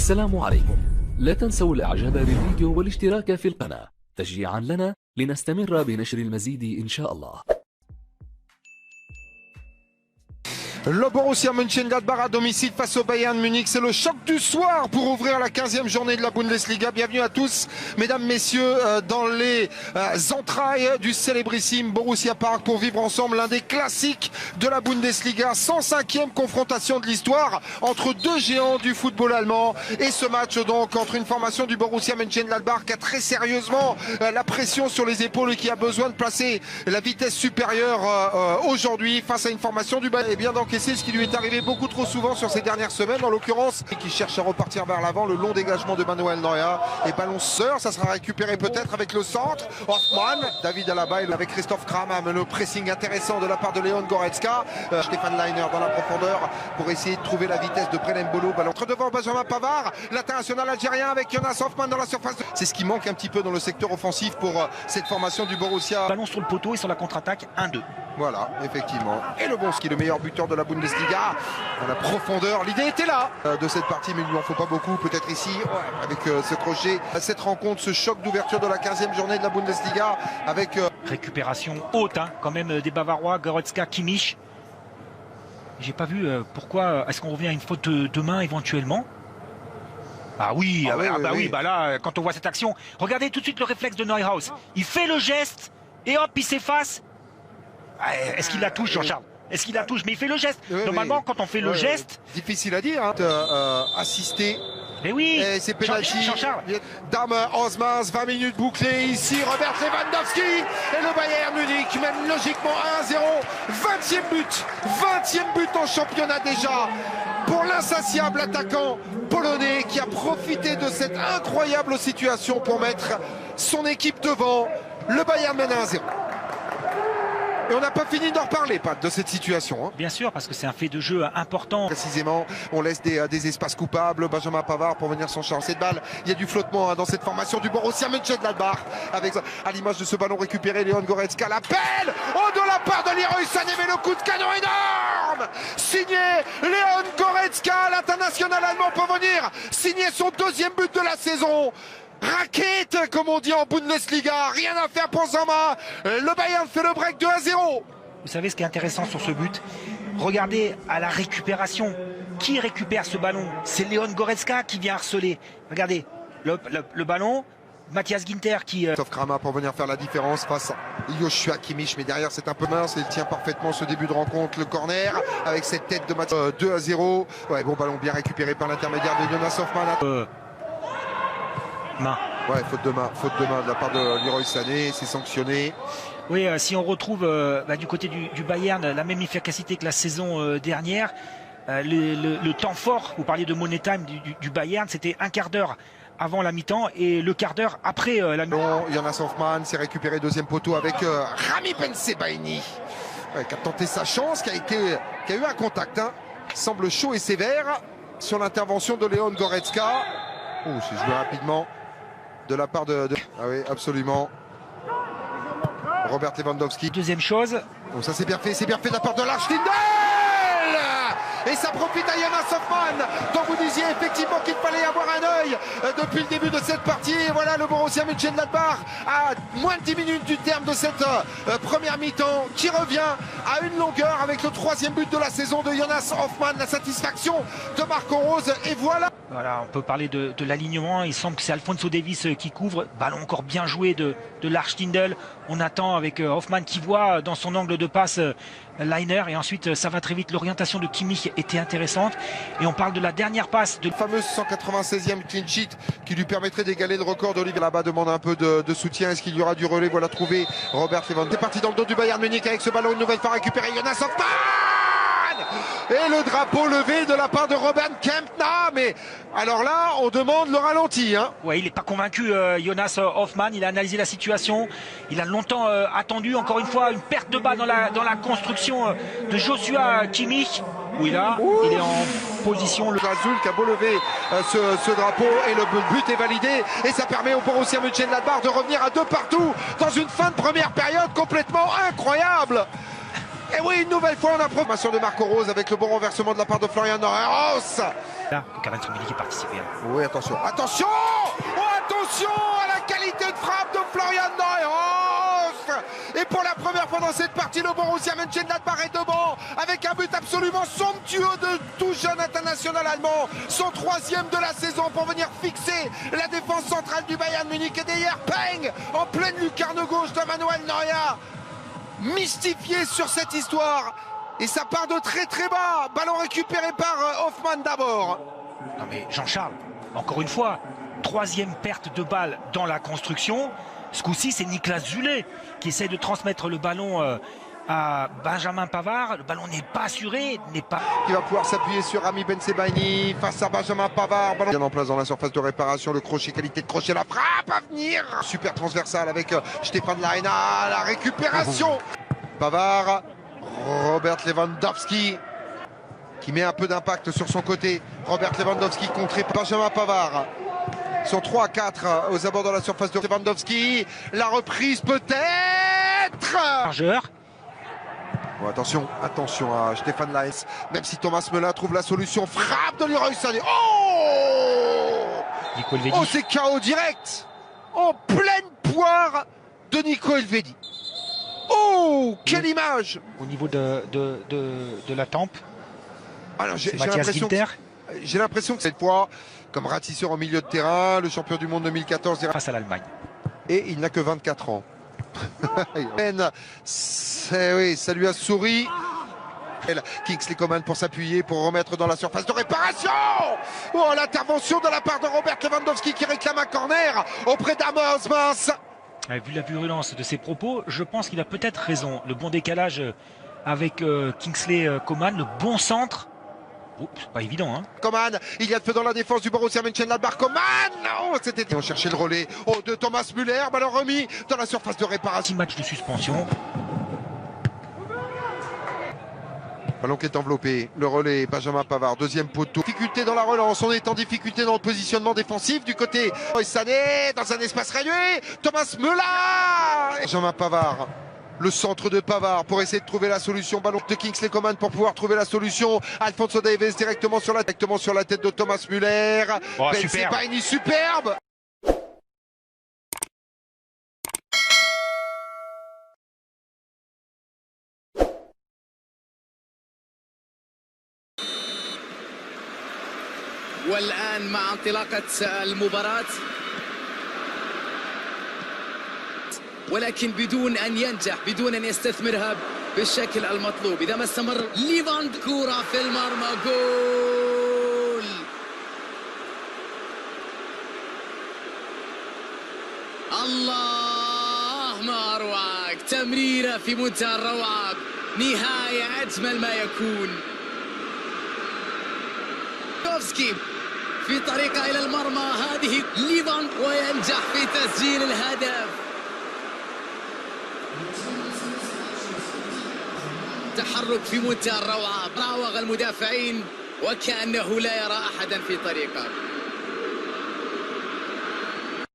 السلام عليكم. لا تنسوا الاعجاب بالفيديو والاشتراك في القناة تشجيعا لنا لنستمر بنشر المزيد إن شاء الله. Le Borussia Mönchengladbach à domicile face au Bayern Munich, c'est le choc du soir pour ouvrir la 15e journée de la Bundesliga. Bienvenue à tous, mesdames, messieurs, dans les entrailles du célébrissime Borussia Park pour vivre ensemble l'un des classiques de la Bundesliga. 105e confrontation de l'histoire entre deux géants du football allemand. Et ce match donc entre une formation du Borussia Mönchengladbach qui a très sérieusement la pression sur les épaules et qui a besoin de placer la vitesse supérieure aujourd'hui face à une formation du Bayern. Et bien donc, c'est ce qui lui est arrivé beaucoup trop souvent sur ces dernières semaines, en l'occurrence, qui cherche à repartir vers l'avant, le long dégagement de Manuel Neuer, et ballon sœur, ça sera récupéré peut-être avec le centre, Hoffmann, David Alaba avec Christoph Kramer, le pressing intéressant de la part de Leon Goretzka, Stefan Leiner dans la profondeur pour essayer de trouver la vitesse de Brelem Bolo, ballon entre devant Benjamin Pavard, l'international algérien avec Jonas Hoffmann dans la surface, c'est ce qui manque un petit peu dans le secteur offensif pour cette formation du Borussia. Ballon sur le poteau et sur la contre-attaque, 1-2. Voilà, effectivement. Et le Bonski, le meilleur buteur de la Bundesliga, dans la profondeur. L'idée était là de cette partie, mais il ne lui en faut pas beaucoup. Peut-être ici, avec ce crochet. Cette rencontre, ce choc d'ouverture de la 15e journée de la Bundesliga, avec... Récupération haute, hein, quand même, des Bavarois, Goretzka, Kimmich. J'ai pas vu pourquoi... Est-ce qu'on revient à une faute de main éventuellement? Ah oui, oui, bah là, quand on voit cette action... Regardez tout de suite le réflexe de Neuhaus. Il fait le geste, et hop, il s'efface. Est-ce qu'il la touche, Jean-Charles? Est-ce qu'il la touche? Mais il fait le geste. Normalement, quand on fait le geste... Difficile à dire, hein, assister. Mais oui, c'est pénalty. Jean-Charles. Dame Osmans, 20 minutes bouclées ici. Robert Lewandowski et le Bayern Munich mène logiquement 1-0. 20e but en championnat déjà. Pour l'insatiable attaquant polonais qui a profité de cette incroyable situation pour mettre son équipe devant. Le Bayern mène 1-0. Et on n'a pas fini d'en reparler, Pat, de cette situation. Hein. Bien sûr, parce que c'est un fait de jeu important. Précisément, on laisse des espaces coupables. Benjamin Pavard pour venir s'en charger de balle. Il y a du flottement dans cette formation du Borussia Mönchengladbach. Avec, à l'image de ce ballon récupéré, Leon Goretzka l'appelle de la part de Leroy Sané, mais le coup de canon énorme signé Leon Goretzka, l'international allemand peut venir signer son 2e but de la saison. Raquette, comme on dit en Bundesliga, rien à faire pour Zama. Le Bayern fait le break de 1-0. Vous savez ce qui est intéressant sur ce but? Regardez à la récupération. Qui récupère ce ballon? C'est Leon Goretzka qui vient harceler. Regardez, le ballon, Matthias Ginter qui... Sauf Kramer pour venir faire la différence face à Joshua Kimmich, mais derrière c'est un peu mince, il tient parfaitement ce début de rencontre, le corner, avec cette tête de Matthias 2-0. Ouais, bon ballon bien récupéré par l'intermédiaire de Jonas Hoffmann. Main. Ouais, faute de main de la part de Leroy Sané, c'est sanctionné. Oui, si on retrouve du côté du Bayern la même efficacité que la saison dernière, le temps fort, vous parliez de money time du Bayern, c'était un quart d'heure avant la mi-temps et le quart d'heure après la mi-temps. Jonas Hoffmann s'est récupéré 2e poteau avec Rami Bensebaini, qui a tenté sa chance, qui a eu un contact, hein. Semble chaud et sévère sur l'intervention de Leon Goretzka. Oh, c'est joué rapidement de la part de... Ah oui, absolument. Robert Lewandowski. Deuxième chose. Oh, ça c'est bien fait de la part de Lars Stindl. Et ça profite à Jonas Hoffmann, dont vous disiez effectivement qu'il fallait avoir un œil depuis le début de cette partie. Et voilà le Borussia Mönchengladbach à moins de 10 minutes du terme de cette première mi-temps qui revient à une longueur avec le 3e but de la saison de Jonas Hoffmann. La satisfaction de Marco Rose. Et voilà. Voilà, on peut parler de l'alignement. Il semble que c'est Alphonso Davies qui couvre. Ballon encore bien joué de Lars Stindl. On attend avec Hoffmann qui voit dans son angle de passe Leiner. Et ensuite, ça va très vite. L'orientation de Kimmich était intéressante. Et on parle de la dernière passe. De la fameuse 196e clean sheet qui lui permettrait d'égaler le record d'Olivier. Là-bas demande un peu de soutien. Est-ce qu'il y aura du relais? Voilà trouvé Robert Lewandowski. C'est parti dans le dos du Bayern Munich avec ce ballon. Une nouvelle fois récupéré. Jonas Hoffmann! Et le drapeau levé de la part de Robin Kempna. Mais alors là, on demande le ralenti. Hein. Ouais, il n'est pas convaincu, Jonas Hoffmann. Il a analysé la situation. Il a longtemps attendu, encore une fois, une perte de balle dans la construction de Joshua Kimmich. Où il est en position. Le Azul qui a beau lever ce drapeau et le but est validé. Et ça permet au Borussia Mönchengladbach de revenir à 2 partout dans une fin de première période complètement incroyable. Et oui, une nouvelle fois, on a promotion de Marco Rose avec le bon renversement de la part de Florian Neuhaus. Là, que Karen Rummenigge participé. Oui, attention, attention! Oh, attention à la qualité de frappe de Florian Neuhaus! Et pour la première fois dans cette partie, le Borussia Mönchengladbach est devant avec un but absolument somptueux de tout jeune international allemand. Son 3e de la saison pour venir fixer la défense centrale du Bayern Munich. Et derrière, peng! En pleine lucarne gauche de Manuel Neuer. Mystifié sur cette histoire. Et ça part de très très bas. Ballon récupéré par Hoffmann d'abord. Non mais Jean-Charles, encore une fois, 3e perte de balle dans la construction. Ce coup-ci, c'est Niklas Süle qui essaie de transmettre le ballon à Benjamin Pavard. Le ballon n'est pas assuré, n'est pas... Qui va pouvoir s'appuyer sur Rami Bensebaini face à Benjamin Pavard. Ballon bien en place dans la surface de réparation. Le crochet, qualité de crochet, la frappe à venir. Super transversal avec Stefan Laena. La récupération. Pavard, Robert Lewandowski qui met un peu d'impact sur son côté. Robert Lewandowski contré Benjamin Pavard. Ils sont 3-4 aux abords de la surface de Lewandowski. La reprise peut-être. Largeur. Bon, attention à Stefan Laes. Même si Thomas Müller trouve la solution. Frappe de Leroy Sané. Oh, Nico Elvedi. Oh, c'est KO direct. En pleine poire de Nico Elvedi. Oh, quelle image. Au niveau de la tempe. Alors, j'ai Mathias Ginter. J'ai l'impression que cette fois, comme ratisseur au milieu de terrain, le champion du monde 2014 Face à l'Allemagne. et il n'a que 24 ans. Oui, ça lui a souri. Kingsley Coman pour s'appuyer, pour remettre dans la surface de réparation. Oh, l'intervention de la part de Robert Lewandowski qui réclame un corner auprès d'Amos Mans. Vu la virulence de ses propos, je pense qu'il a peut-être raison. Le bon décalage avec Kingsley Coman, le bon centre. Oh, c'est pas évident, hein. Coman, il y a de feu dans la défense du Borussia Mönchengladbach. Coman, non, c'était... On cherchait le relais. Oh, de Thomas Müller, ballon remis dans la surface de réparation. 6 matchs de suspension. Ballon qui est enveloppé, le relais, Benjamin Pavard, 2e poteau. Difficulté dans la relance, on est en difficulté dans le positionnement défensif du côté Sané, dans un espace réduit, Thomas Müller. Benjamin Pavard, le centre de Pavard pour essayer de trouver la solution. Ballon de Kingsley Coman pour pouvoir trouver la solution. Alphonso Davies directement sur la tête de Thomas Müller. Oh, Bensebaini, superbe. والآن مع انطلاقة المباراة ولكن بدون أن ينجح بدون أن يستثمرها بالشكل المطلوب. إذا ما استمر ليفاند كورة في المرمى جول. الله ما أروعك، تمريرة في منتهى الروعة، نهاية أجمل ما يكون. في طريقه الى المرمى هذه ليفان وينجح في تسجيل الهدف. تحرك في منتهى الروعه، راوغ المدافعين وكانه لا يرى احدا في طريقه.